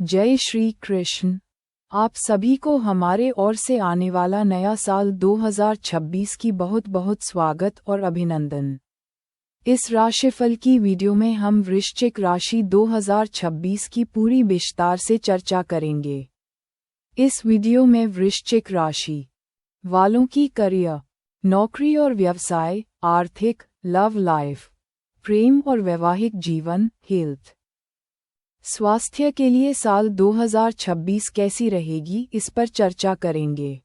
जय श्री कृष्ण। आप सभी को हमारे ओर से आने वाला नया साल 2026 की बहुत बहुत स्वागत और अभिनंदन। इस राशिफल की वीडियो में हम वृश्चिक राशि 2026 की पूरी विस्तार से चर्चा करेंगे। इस वीडियो में वृश्चिक राशि वालों की करियर, नौकरी और व्यवसाय, आर्थिक, लव लाइफ, प्रेम और वैवाहिक जीवन, हेल्थ, स्वास्थ्य के लिए साल 2026 कैसी रहेगी इस पर चर्चा करेंगे।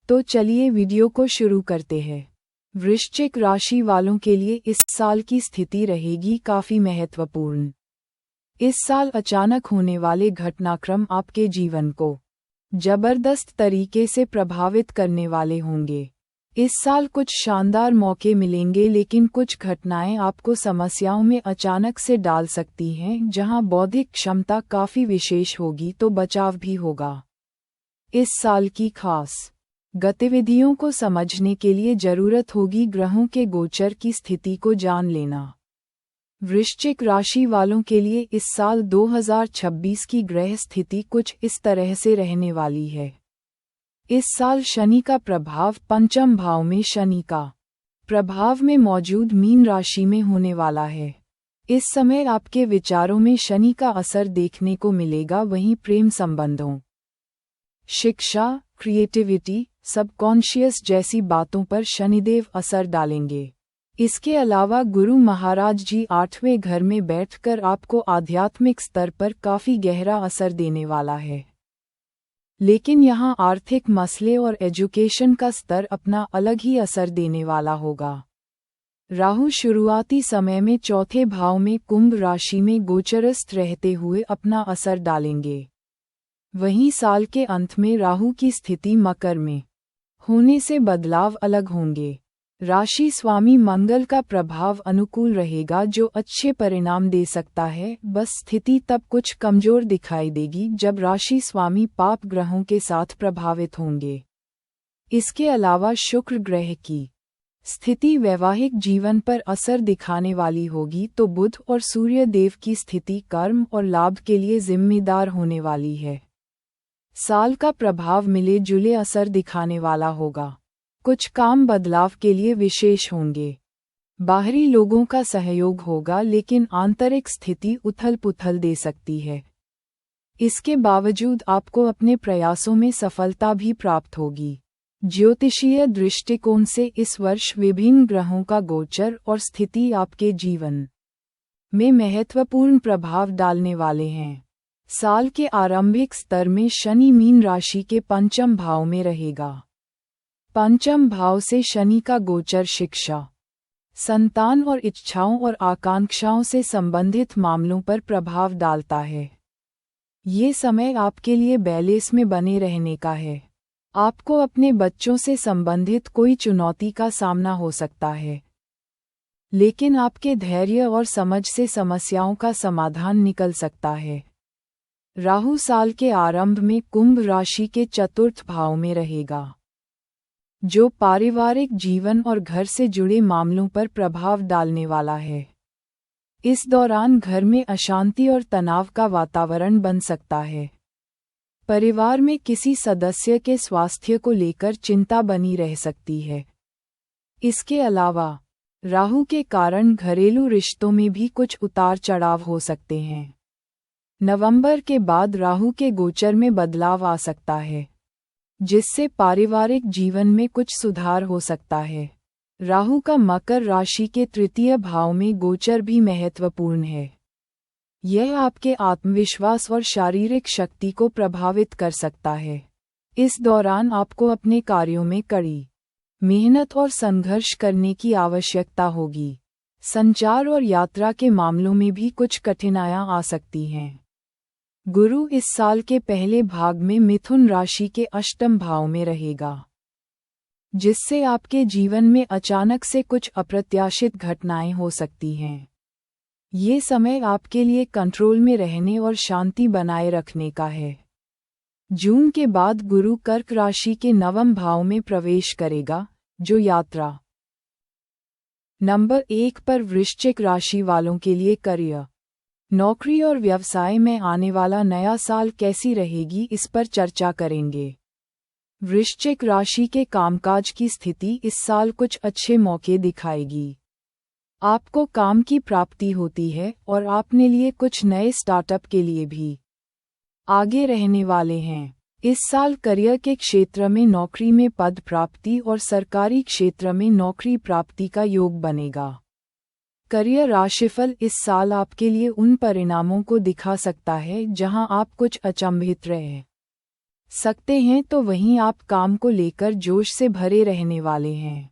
तो चलिए वीडियो को शुरू करते हैं। वृश्चिक राशि वालों के लिए इस साल की स्थिति रहेगी काफी महत्वपूर्ण। इस साल अचानक होने वाले घटनाक्रम आपके जीवन को जबरदस्त तरीके से प्रभावित करने वाले होंगे। इस साल कुछ शानदार मौके मिलेंगे, लेकिन कुछ घटनाएं आपको समस्याओं में अचानक से डाल सकती हैं। जहां बौद्धिक क्षमता काफी विशेष होगी तो बचाव भी होगा। इस साल की खास गतिविधियों को समझने के लिए जरूरत होगी ग्रहों के गोचर की स्थिति को जान लेना। वृश्चिक राशि वालों के लिए इस साल 2026 की ग्रह स्थिति कुछ इस तरह से रहने वाली है। इस साल शनि का प्रभाव पंचम भाव में शनि का प्रभाव में मौजूद मीन राशि में होने वाला है। इस समय आपके विचारों में शनि का असर देखने को मिलेगा। वहीं प्रेम संबंधों, शिक्षा, क्रिएटिविटी, सबकॉन्शियस जैसी बातों पर शनिदेव असर डालेंगे। इसके अलावा गुरु महाराज जी 8वें घर में बैठकर आपको आध्यात्मिक स्तर पर काफी गहरा असर देने वाला है। लेकिन यहाँ आर्थिक मसले और एजुकेशन का स्तर अपना अलग ही असर देने वाला होगा। राहु शुरुआती समय में चौथे भाव में कुंभ राशि में गोचरस्थ रहते हुए अपना असर डालेंगे। वहीं साल के अंत में राहु की स्थिति मकर में होने से बदलाव अलग होंगे। राशि स्वामी मंगल का प्रभाव अनुकूल रहेगा, जो अच्छे परिणाम दे सकता है। बस स्थिति तब कुछ कमजोर दिखाई देगी जब राशि स्वामी पाप ग्रहों के साथ प्रभावित होंगे। इसके अलावा शुक्र ग्रह की स्थिति वैवाहिक जीवन पर असर दिखाने वाली होगी, तो बुध और सूर्य देव की स्थिति कर्म और लाभ के लिए जिम्मेदार होने वाली है। साल का प्रभाव मिले जुले असर दिखाने वाला होगा। कुछ काम बदलाव के लिए विशेष होंगे। बाहरी लोगों का सहयोग होगा, लेकिन आंतरिक स्थिति उथल पुथल दे सकती है। इसके बावजूद आपको अपने प्रयासों में सफलता भी प्राप्त होगी। ज्योतिषीय दृष्टिकोण से इस वर्ष विभिन्न ग्रहों का गोचर और स्थिति आपके जीवन में महत्वपूर्ण प्रभाव डालने वाले हैं। साल के आरंभिक स्तर में शनि मीन राशि के पंचम भाव में रहेगा। पंचम भाव से शनि का गोचर शिक्षा, संतान और इच्छाओं और आकांक्षाओं से संबंधित मामलों पर प्रभाव डालता है। ये समय आपके लिए बैलेंस में बने रहने का है। आपको अपने बच्चों से संबंधित कोई चुनौती का सामना हो सकता है, लेकिन आपके धैर्य और समझ से समस्याओं का समाधान निकल सकता है। राहु साल के आरंभ में कुंभ राशि के चतुर्थ भाव में रहेगा, जो पारिवारिक जीवन और घर से जुड़े मामलों पर प्रभाव डालने वाला है। इस दौरान घर में अशांति और तनाव का वातावरण बन सकता है। परिवार में किसी सदस्य के स्वास्थ्य को लेकर चिंता बनी रह सकती है। इसके अलावा राहु के कारण घरेलू रिश्तों में भी कुछ उतार चढ़ाव हो सकते हैं। नवंबर के बाद राहु के गोचर में बदलाव आ सकता है, जिससे पारिवारिक जीवन में कुछ सुधार हो सकता है। राहु का मकर राशि के तृतीय भाव में गोचर भी महत्वपूर्ण है। यह आपके आत्मविश्वास और शारीरिक शक्ति को प्रभावित कर सकता है। इस दौरान आपको अपने कार्यों में कड़ी मेहनत और संघर्ष करने की आवश्यकता होगी। संचार और यात्रा के मामलों में भी कुछ कठिनाइयां आ सकती हैं। गुरु इस साल के पहले भाग में मिथुन राशि के अष्टम भाव में रहेगा, जिससे आपके जीवन में अचानक से कुछ अप्रत्याशित घटनाएं हो सकती हैं। ये समय आपके लिए कंट्रोल में रहने और शांति बनाए रखने का है। जून के बाद गुरु कर्क राशि के नवम भाव में प्रवेश करेगा, जो यात्रा नंबर 1 पर वृश्चिक राशि वालों के लिए करियर, नौकरी और व्यवसाय में आने वाला नया साल कैसी रहेगी, इस पर चर्चा करेंगे। वृश्चिक राशि के कामकाज की स्थिति इस साल कुछ अच्छे मौके दिखाएगी। आपको काम की प्राप्ति होती है और आपने लिए कुछ नए स्टार्टअप के लिए भी आगे रहने वाले हैं। इस साल करियर के क्षेत्र में नौकरी में पद प्राप्ति और सरकारी क्षेत्र में नौकरी प्राप्ति का योग बनेगा। करियर राशिफल इस साल आपके लिए उन परिणामों को दिखा सकता है जहां आप कुछ अचंभित रह सकते हैं, तो वहीं आप काम को लेकर जोश से भरे रहने वाले हैं।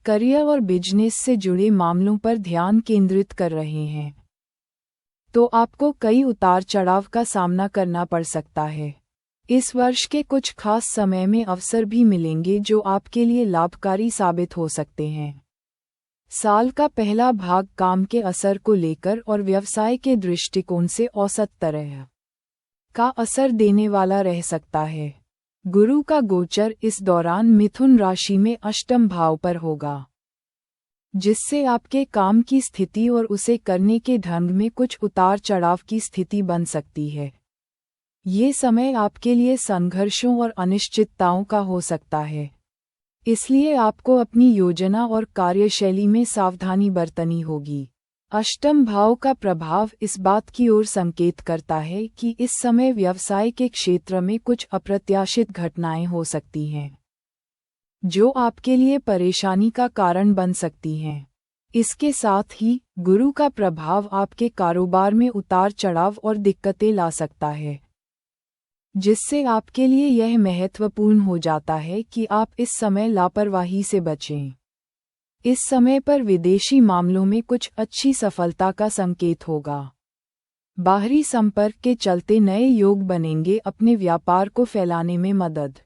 करियर और बिजनेस से जुड़े मामलों पर ध्यान केंद्रित कर रहे हैं, तो आपको कई उतार चढ़ाव का सामना करना पड़ सकता है। इस वर्ष के कुछ खास समय में अवसर भी मिलेंगे जो आपके लिए लाभकारी साबित हो सकते हैं। साल का पहला भाग काम के असर को लेकर और व्यवसाय के दृष्टिकोण से औसत तरह का असर देने वाला रह सकता है। गुरु का गोचर इस दौरान मिथुन राशि में अष्टम भाव पर होगा, जिससे आपके काम की स्थिति और उसे करने के ढंग में कुछ उतार चढ़ाव की स्थिति बन सकती है। ये समय आपके लिए संघर्षों और अनिश्चितताओं का हो सकता है, इसलिए आपको अपनी योजना और कार्यशैली में सावधानी बरतनी होगी। अष्टम भाव का प्रभाव इस बात की ओर संकेत करता है कि इस समय व्यवसाय के क्षेत्र में कुछ अप्रत्याशित घटनाएं हो सकती हैं, जो आपके लिए परेशानी का कारण बन सकती हैं। इसके साथ ही गुरु का प्रभाव आपके कारोबार में उतार चढ़ाव और दिक्कतें ला सकता है, जिससे आपके लिए यह महत्वपूर्ण हो जाता है कि आप इस समय लापरवाही से बचें। इस समय पर विदेशी मामलों में कुछ अच्छी सफलता का संकेत होगा। बाहरी संपर्क के चलते नए योग बनेंगे, अपने व्यापार को फैलाने में मदद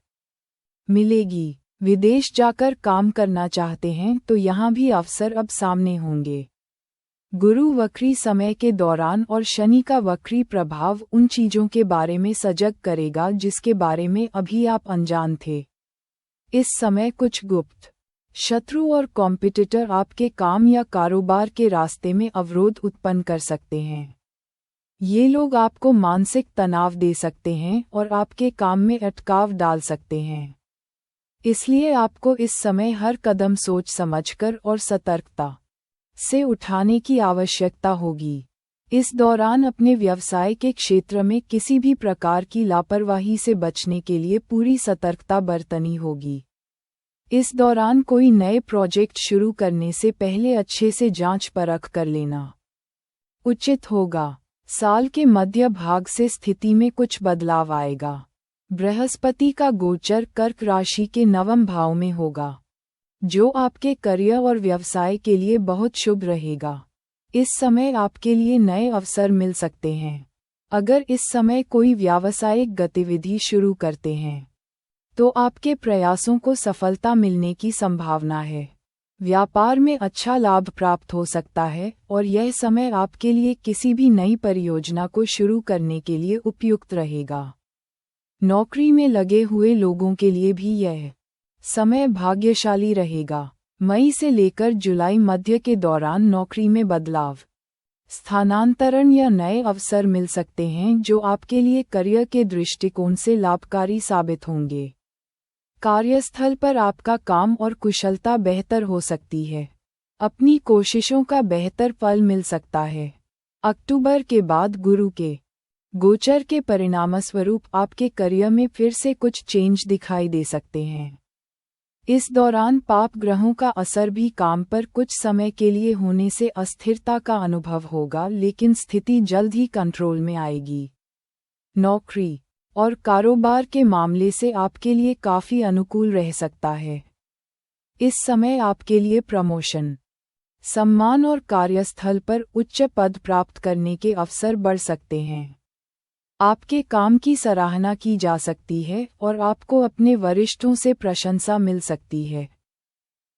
मिलेगी। विदेश जाकर काम करना चाहते हैं तो यहाँ भी अवसर अब सामने होंगे। गुरु वक्री समय के दौरान और शनि का वक्री प्रभाव उन चीजों के बारे में सजग करेगा जिसके बारे में अभी आप अनजान थे। इस समय कुछ गुप्त शत्रु और कॉम्पिटिटर आपके काम या कारोबार के रास्ते में अवरोध उत्पन्न कर सकते हैं। ये लोग आपको मानसिक तनाव दे सकते हैं और आपके काम में अटकाव डाल सकते हैं। इसलिए आपको इस समय हर कदम सोच समझकर और सतर्कता से उठाने की आवश्यकता होगी। इस दौरान अपने व्यवसाय के क्षेत्र में किसी भी प्रकार की लापरवाही से बचने के लिए पूरी सतर्कता बरतनी होगी। इस दौरान कोई नए प्रोजेक्ट शुरू करने से पहले अच्छे से जांच परख कर लेना उचित होगा। साल के मध्य भाग से स्थिति में कुछ बदलाव आएगा। बृहस्पति का गोचर कर्क राशि के नवम भाव में होगा, जो आपके करियर और व्यवसाय के लिए बहुत शुभ रहेगा। इस समय आपके लिए नए अवसर मिल सकते हैं। अगर इस समय कोई व्यावसायिक गतिविधि शुरू करते हैं तो आपके प्रयासों को सफलता मिलने की संभावना है। व्यापार में अच्छा लाभ प्राप्त हो सकता है और यह समय आपके लिए किसी भी नई परियोजना को शुरू करने के लिए उपयुक्त रहेगा। नौकरी में लगे हुए लोगों के लिए भी यह समय भाग्यशाली रहेगा। मई से लेकर जुलाई मध्य के दौरान नौकरी में बदलाव, स्थानांतरण या नए अवसर मिल सकते हैं जो आपके लिए करियर के दृष्टिकोण से लाभकारी साबित होंगे। कार्यस्थल पर आपका काम और कुशलता बेहतर हो सकती है। अपनी कोशिशों का बेहतर फल मिल सकता है। अक्टूबर के बाद गुरु के गोचर के परिणामस्वरूप आपके करियर में फिर से कुछ चेंज दिखाई दे सकते हैं। इस दौरान पाप ग्रहों का असर भी काम पर कुछ समय के लिए होने से अस्थिरता का अनुभव होगा, लेकिन स्थिति जल्द ही कंट्रोल में आएगी। नौकरी और कारोबार के मामले से आपके लिए काफी अनुकूल रह सकता है। इस समय आपके लिए प्रमोशन, सम्मान और कार्यस्थल पर उच्च पद प्राप्त करने के अवसर बढ़ सकते हैं। आपके काम की सराहना की जा सकती है और आपको अपने वरिष्ठों से प्रशंसा मिल सकती है।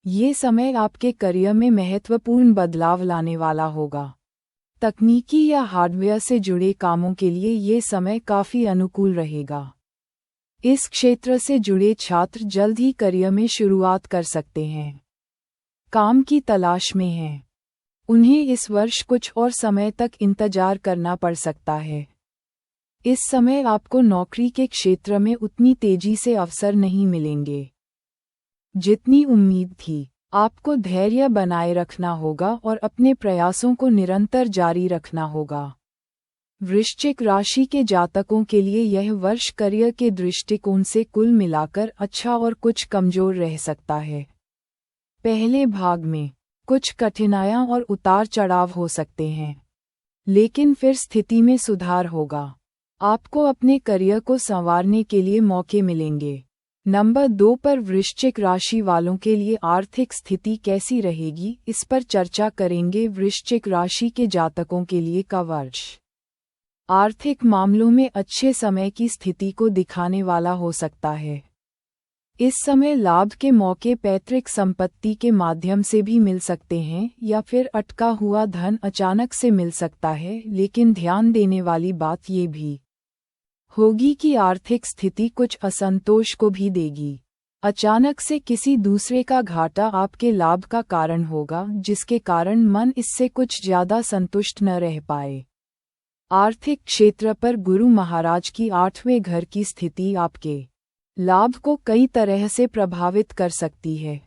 ये समय आपके करियर में महत्वपूर्ण बदलाव लाने वाला होगा। तकनीकी या हार्डवेयर से जुड़े कामों के लिए ये समय काफी अनुकूल रहेगा। इस क्षेत्र से जुड़े छात्र जल्द ही करियर में शुरुआत कर सकते हैं। काम की तलाश में हैं उन्हें इस वर्ष कुछ और समय तक इंतजार करना पड़ सकता है। इस समय आपको नौकरी के क्षेत्र में उतनी तेजी से अवसर नहीं मिलेंगे जितनी उम्मीद थी। आपको धैर्य बनाए रखना होगा और अपने प्रयासों को निरंतर जारी रखना होगा। वृश्चिक राशि के जातकों के लिए यह वर्ष करियर के दृष्टिकोण से कुल मिलाकर अच्छा और कुछ कमजोर रह सकता है। पहले भाग में कुछ कठिनाइयां और उतार चढ़ाव हो सकते हैं, लेकिन फिर स्थिति में सुधार होगा। आपको अपने करियर को संवारने के लिए मौके मिलेंगे। नंबर 2 पर वृश्चिक राशि वालों के लिए आर्थिक स्थिति कैसी रहेगी, इस पर चर्चा करेंगे। वृश्चिक राशि के जातकों के लिए का वर्ष आर्थिक मामलों में अच्छे समय की स्थिति को दिखाने वाला हो सकता है। इस समय लाभ के मौके पैतृक संपत्ति के माध्यम से भी मिल सकते हैं या फिर अटका हुआ धन अचानक से मिल सकता है, लेकिन ध्यान देने वाली बात ये भी होगी कि आर्थिक स्थिति कुछ असंतोष को भी देगी। अचानक से किसी दूसरे का घाटा आपके लाभ का कारण होगा, जिसके कारण मन इससे कुछ ज्यादा संतुष्ट न रह पाए। आर्थिक क्षेत्र पर गुरु महाराज की 8वें घर की स्थिति आपके लाभ को कई तरह से प्रभावित कर सकती है।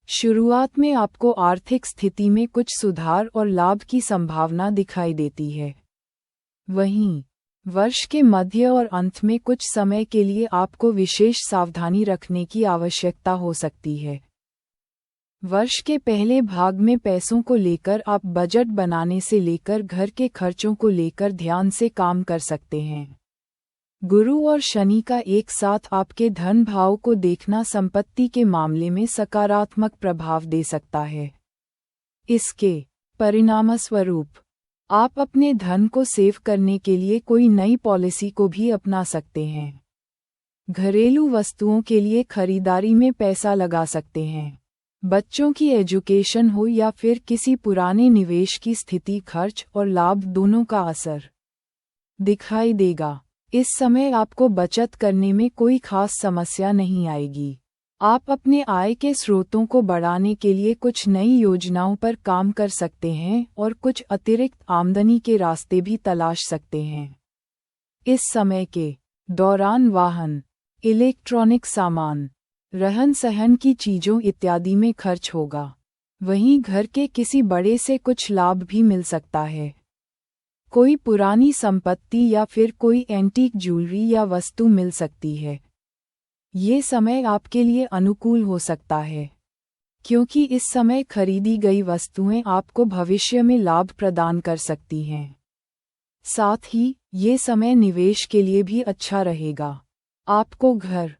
शुरुआत में आपको आर्थिक स्थिति में कुछ सुधार और लाभ की संभावना दिखाई देती है। वहीं वर्ष के मध्य और अंत में कुछ समय के लिए आपको विशेष सावधानी रखने की आवश्यकता हो सकती है। वर्ष के पहले भाग में पैसों को लेकर आप बजट बनाने से लेकर घर के खर्चों को लेकर ध्यान से काम कर सकते हैं। गुरु और शनि का एक साथ आपके धन भाव को देखना संपत्ति के मामले में सकारात्मक प्रभाव दे सकता है। इसके परिणामस्वरूप आप अपने धन को सेव करने के लिए कोई नई पॉलिसी को भी अपना सकते हैं। घरेलू वस्तुओं के लिए खरीदारी में पैसा लगा सकते हैं। बच्चों की एजुकेशन हो या फिर किसी पुराने निवेश की स्थिति, खर्च और लाभ दोनों का असर दिखाई देगा। इस समय आपको बचत करने में कोई खास समस्या नहीं आएगी। आप अपने आय के स्रोतों को बढ़ाने के लिए कुछ नई योजनाओं पर काम कर सकते हैं और कुछ अतिरिक्त आमदनी के रास्ते भी तलाश सकते हैं। इस समय के दौरान वाहन, इलेक्ट्रॉनिक सामान, रहन सहन की चीजों इत्यादि में खर्च होगा। वहीं घर के किसी बड़े से कुछ लाभ भी मिल सकता है। कोई पुरानी संपत्ति या फिर कोई एंटीक ज्वेलरी या वस्तु मिल सकती है। ये समय आपके लिए अनुकूल हो सकता है, क्योंकि इस समय खरीदी गई वस्तुएं आपको भविष्य में लाभ प्रदान कर सकती हैं। साथ ही ये समय निवेश के लिए भी अच्छा रहेगा। आपको घर,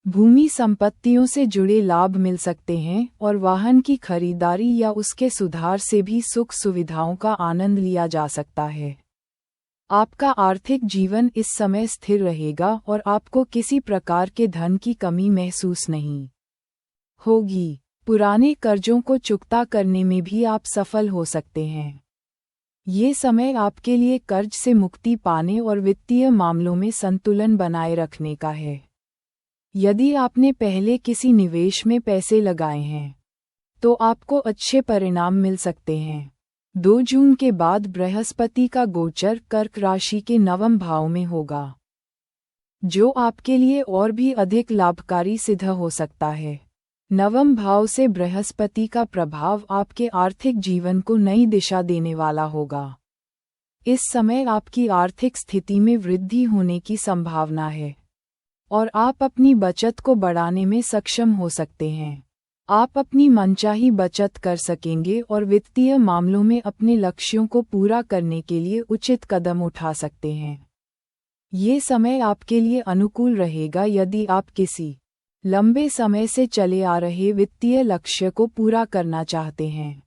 भूमि संपत्तियों से जुड़े लाभ मिल सकते हैं और वाहन की खरीदारी या उसके सुधार से भी सुख सुविधाओं का आनंद लिया जा सकता है। आपका आर्थिक जीवन इस समय स्थिर रहेगा और आपको किसी प्रकार के धन की कमी महसूस नहीं होगी। पुराने कर्जों को चुकता करने में भी आप सफल हो सकते हैं। ये समय आपके लिए कर्ज से मुक्ति पाने और वित्तीय मामलों में संतुलन बनाए रखने का है। यदि आपने पहले किसी निवेश में पैसे लगाए हैं, तो आपको अच्छे परिणाम मिल सकते हैं। 2 जून के बाद बृहस्पति का गोचर कर्क राशि के 9वें भाव में होगा, जो आपके लिए और भी अधिक लाभकारी सिद्ध हो सकता है। 9वें भाव से बृहस्पति का प्रभाव आपके आर्थिक जीवन को नई दिशा देने वाला होगा। इस समय आपकी आर्थिक स्थिति में वृद्धि होने की संभावना है और आप अपनी बचत को बढ़ाने में सक्षम हो सकते हैं। आप अपनी मनचाही बचत कर सकेंगे और वित्तीय मामलों में अपने लक्ष्यों को पूरा करने के लिए उचित कदम उठा सकते हैं। ये समय आपके लिए अनुकूल रहेगा यदि आप किसी लंबे समय से चले आ रहे वित्तीय लक्ष्य को पूरा करना चाहते हैं।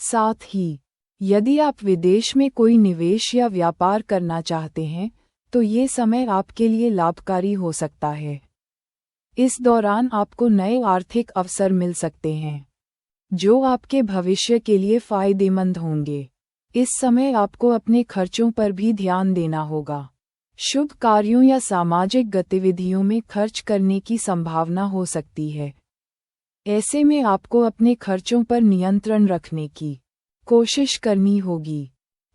साथ ही यदि आप विदेश में कोई निवेश या व्यापार करना चाहते हैं, तो ये समय आपके लिए लाभकारी हो सकता है। इस दौरान आपको नए आर्थिक अवसर मिल सकते हैं, जो आपके भविष्य के लिए फायदेमंद होंगे। इस समय आपको अपने खर्चों पर भी ध्यान देना होगा। शुभ कार्यों या सामाजिक गतिविधियों में खर्च करने की संभावना हो सकती है। ऐसे में आपको अपने खर्चों पर नियंत्रण रखने की कोशिश करनी होगी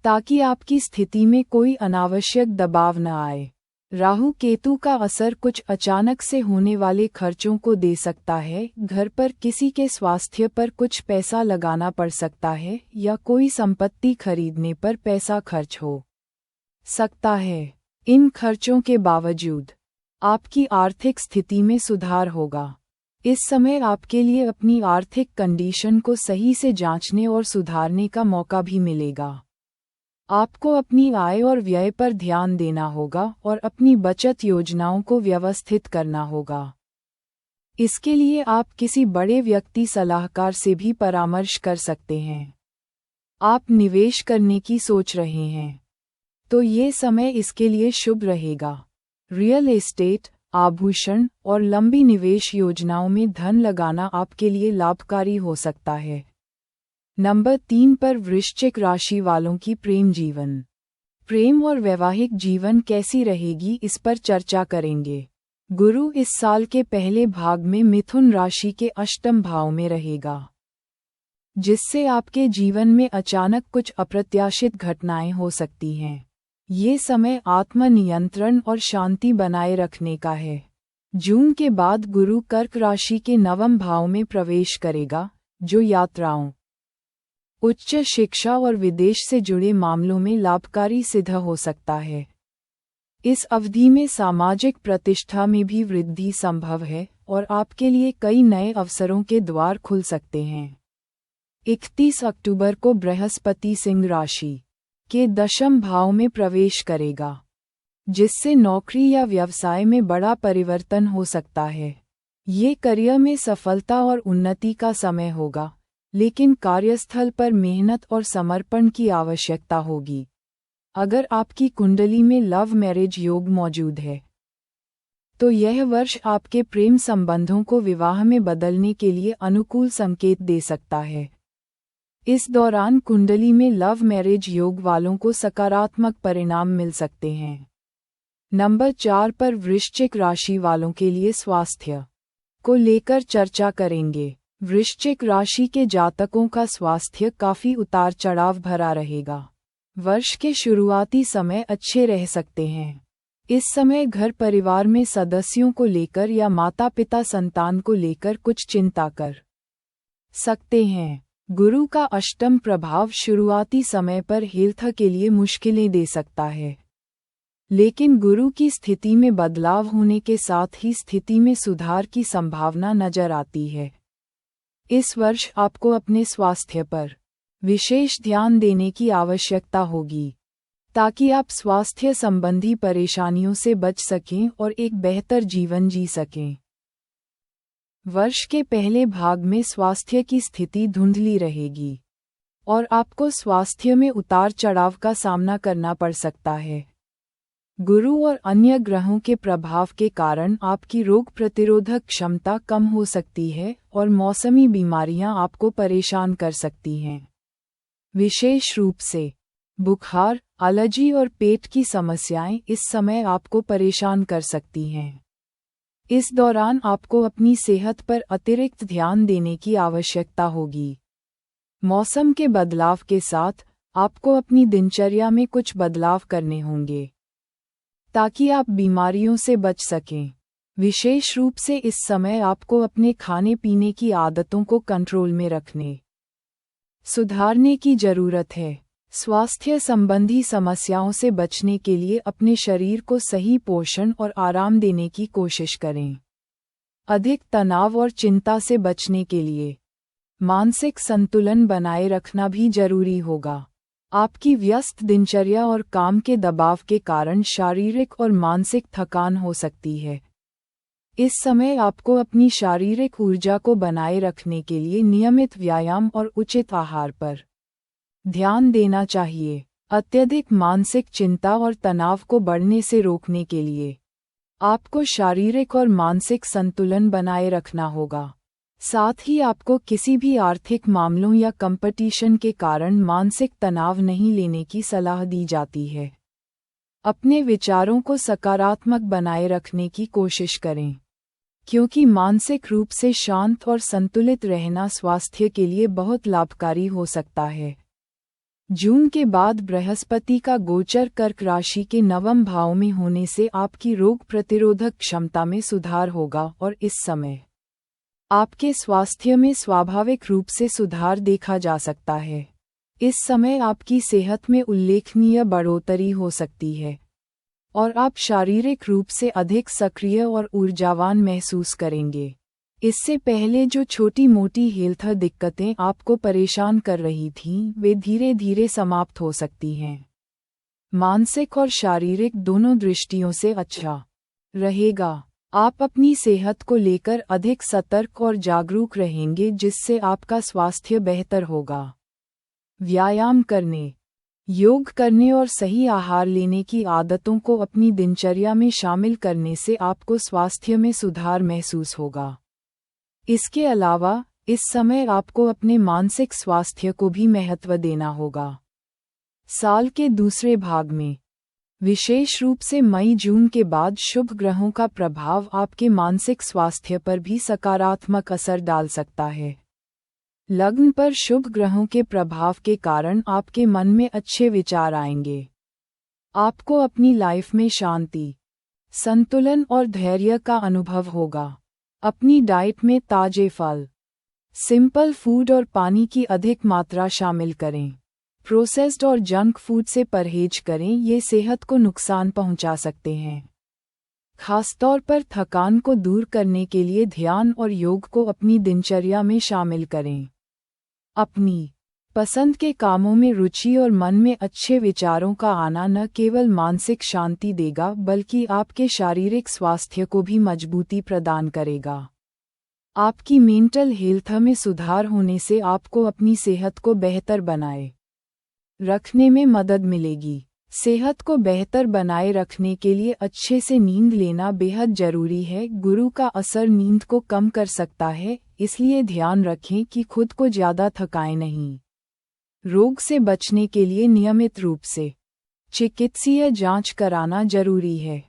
ताकि आपकी स्थिति में कोई अनावश्यक दबाव न आए। राहु केतु का असर कुछ अचानक से होने वाले खर्चों को दे सकता है। घर पर किसी के स्वास्थ्य पर कुछ पैसा लगाना पड़ सकता है या कोई संपत्ति खरीदने पर पैसा खर्च हो सकता है। इन खर्चों के बावजूद आपकी आर्थिक स्थिति में सुधार होगा। इस समय आपके लिए अपनी आर्थिक कंडीशन को सही से जांचने और सुधारने का मौका भी मिलेगा। आपको अपनी आय और व्यय पर ध्यान देना होगा और अपनी बचत योजनाओं को व्यवस्थित करना होगा। इसके लिए आप किसी बड़े व्यक्ति सलाहकार से भी परामर्श कर सकते हैं। आप निवेश करने की सोच रहे हैं तो ये समय इसके लिए शुभ रहेगा। रियल एस्टेट, आभूषण और लंबी निवेश योजनाओं में धन लगाना आपके लिए लाभकारी हो सकता है। नंबर 3 पर वृश्चिक राशि वालों की प्रेम जीवन। प्रेम और वैवाहिक जीवन कैसी रहेगी, इस पर चर्चा करेंगे। गुरु इस साल के पहले भाग में मिथुन राशि के अष्टम भाव में रहेगा, जिससे आपके जीवन में अचानक कुछ अप्रत्याशित घटनाएं हो सकती हैं। ये समय आत्मनियंत्रण और शांति बनाए रखने का है। जून के बाद गुरु कर्क राशि के नवम भाव में प्रवेश करेगा, जो यात्राओं, उच्च शिक्षा और विदेश से जुड़े मामलों में लाभकारी सिद्ध हो सकता है। इस अवधि में सामाजिक प्रतिष्ठा में भी वृद्धि संभव है और आपके लिए कई नए अवसरों के द्वार खुल सकते हैं। 31 अक्टूबर को बृहस्पति सिंह राशि के दशम भाव में प्रवेश करेगा, जिससे नौकरी या व्यवसाय में बड़ा परिवर्तन हो सकता है। ये करियर में सफलता और उन्नति का समय होगा, लेकिन कार्यस्थल पर मेहनत और समर्पण की आवश्यकता होगी। अगर आपकी कुंडली में लव मैरिज योग मौजूद है तो यह वर्ष आपके प्रेम संबंधों को विवाह में बदलने के लिए अनुकूल संकेत दे सकता है। इस दौरान कुंडली में लव मैरिज योग वालों को सकारात्मक परिणाम मिल सकते हैं। नंबर 4 पर वृश्चिक राशि वालों के लिए स्वास्थ्य को लेकर चर्चा करेंगे। वृश्चिक राशि के जातकों का स्वास्थ्य काफी उतार चढ़ाव भरा रहेगा। वर्ष के शुरुआती समय अच्छे रह सकते हैं। इस समय घर परिवार में सदस्यों को लेकर या माता पिता संतान को लेकर कुछ चिंता कर सकते हैं। गुरु का अष्टम प्रभाव शुरुआती समय पर हेल्थ के लिए मुश्किलें दे सकता है, लेकिन गुरु की स्थिति में बदलाव होने के साथ ही स्थिति में सुधार की संभावना नजर आती है। इस वर्ष आपको अपने स्वास्थ्य पर विशेष ध्यान देने की आवश्यकता होगी ताकि आप स्वास्थ्य संबंधी परेशानियों से बच सकें और एक बेहतर जीवन जी सकें। वर्ष के पहले भाग में स्वास्थ्य की स्थिति धुंधली रहेगी और आपको स्वास्थ्य में उतार चढ़ाव का सामना करना पड़ सकता है। गुरु और अन्य ग्रहों के प्रभाव के कारण आपकी रोग प्रतिरोधक क्षमता कम हो सकती है और मौसमी बीमारियां आपको परेशान कर सकती हैं। विशेष रूप से बुखार, एलर्जी और पेट की समस्याएं इस समय आपको परेशान कर सकती हैं। इस दौरान आपको अपनी सेहत पर अतिरिक्त ध्यान देने की आवश्यकता होगी। मौसम के बदलाव के साथ आपको अपनी दिनचर्या में कुछ बदलाव करने होंगे ताकि आप बीमारियों से बच सकें। विशेष रूप से इस समय आपको अपने खाने पीने की आदतों को कंट्रोल में रखने, सुधारने की जरूरत है। स्वास्थ्य संबंधी समस्याओं से बचने के लिए अपने शरीर को सही पोषण और आराम देने की कोशिश करें। अधिक तनाव और चिंता से बचने के लिए मानसिक संतुलन बनाए रखना भी जरूरी होगा। आपकी व्यस्त दिनचर्या और काम के दबाव के कारण शारीरिक और मानसिक थकान हो सकती है। इस समय आपको अपनी शारीरिक ऊर्जा को बनाए रखने के लिए नियमित व्यायाम और उचित आहार पर ध्यान देना चाहिए। अत्यधिक मानसिक चिंता और तनाव को बढ़ने से रोकने के लिए आपको शारीरिक और मानसिक संतुलन बनाए रखना होगा। साथ ही आपको किसी भी आर्थिक मामलों या कंपटीशन के कारण मानसिक तनाव नहीं लेने की सलाह दी जाती है। अपने विचारों को सकारात्मक बनाए रखने की कोशिश करें, क्योंकि मानसिक रूप से शांत और संतुलित रहना स्वास्थ्य के लिए बहुत लाभकारी हो सकता है। जून के बाद बृहस्पति का गोचर कर्क राशि के नवम भाव में होने से आपकी रोग प्रतिरोधक क्षमता में सुधार होगा और इस समय आपके स्वास्थ्य में स्वाभाविक रूप से सुधार देखा जा सकता है। इस समय आपकी सेहत में उल्लेखनीय बढ़ोतरी हो सकती है और आप शारीरिक रूप से अधिक सक्रिय और ऊर्जावान महसूस करेंगे। इससे पहले जो छोटी मोटी हेल्थ दिक्कतें आपको परेशान कर रही थीं, वे धीरे धीरे समाप्त हो सकती हैं। मानसिक और शारीरिक दोनों दृष्टियों से अच्छा रहेगा। आप अपनी सेहत को लेकर अधिक सतर्क और जागरूक रहेंगे, जिससे आपका स्वास्थ्य बेहतर होगा। व्यायाम करने, योग करने और सही आहार लेने की आदतों को अपनी दिनचर्या में शामिल करने से आपको स्वास्थ्य में सुधार महसूस होगा। इसके अलावा इस समय आपको अपने मानसिक स्वास्थ्य को भी महत्व देना होगा। साल के दूसरे भाग में, विशेष रूप से मई जून के बाद, शुभ ग्रहों का प्रभाव आपके मानसिक स्वास्थ्य पर भी सकारात्मक असर डाल सकता है। लग्न पर शुभ ग्रहों के प्रभाव के कारण आपके मन में अच्छे विचार आएंगे। आपको अपनी लाइफ में शांति, संतुलन और धैर्य का अनुभव होगा। अपनी डाइट में ताजे फल, सिंपल फूड और पानी की अधिक मात्रा शामिल करें। प्रोसेस्ड और जंक फूड से परहेज करें, ये सेहत को नुकसान पहुंचा सकते हैं। खासतौर पर थकान को दूर करने के लिए ध्यान और योग को अपनी दिनचर्या में शामिल करें। अपनी पसंद के कामों में रुचि और मन में अच्छे विचारों का आना न केवल मानसिक शांति देगा, बल्कि आपके शारीरिक स्वास्थ्य को भी मजबूती प्रदान करेगा। आपकी मेंटल हेल्थ में सुधार होने से आपको अपनी सेहत को बेहतर बनाए रखने में मदद मिलेगी। सेहत को बेहतर बनाए रखने के लिए अच्छे से नींद लेना बेहद जरूरी है। गुरु का असर नींद को कम कर सकता है, इसलिए ध्यान रखें कि खुद को ज्यादा थकाएं नहीं। रोग से बचने के लिए नियमित रूप से चिकित्सीय जांच कराना जरूरी है।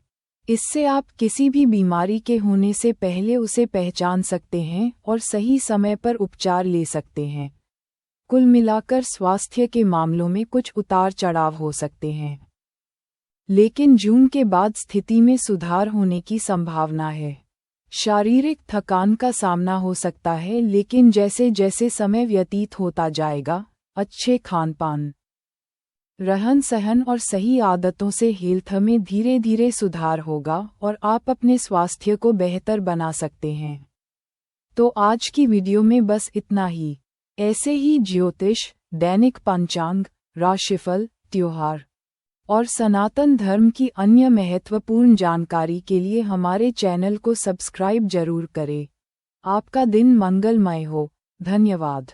इससे आप किसी भी बीमारी के होने से पहले उसे पहचान सकते हैं और सही समय पर उपचार ले सकते हैं। कुल मिलाकर स्वास्थ्य के मामलों में कुछ उतार चढ़ाव हो सकते हैं, लेकिन जून के बाद स्थिति में सुधार होने की संभावना है। शारीरिक थकान का सामना हो सकता है, लेकिन जैसे जैसे समय व्यतीत होता जाएगा, अच्छे खानपान, रहन सहन और सही आदतों से हेल्थ में धीरे धीरे सुधार होगा और आप अपने स्वास्थ्य को बेहतर बना सकते हैं। तो आज की वीडियो में बस इतना ही। ऐसे ही ज्योतिष, दैनिक पंचांग, राशिफल, त्योहार और सनातन धर्म की अन्य महत्वपूर्ण जानकारी के लिए हमारे चैनल को सब्सक्राइब जरूर करें। आपका दिन मंगलमय हो। धन्यवाद।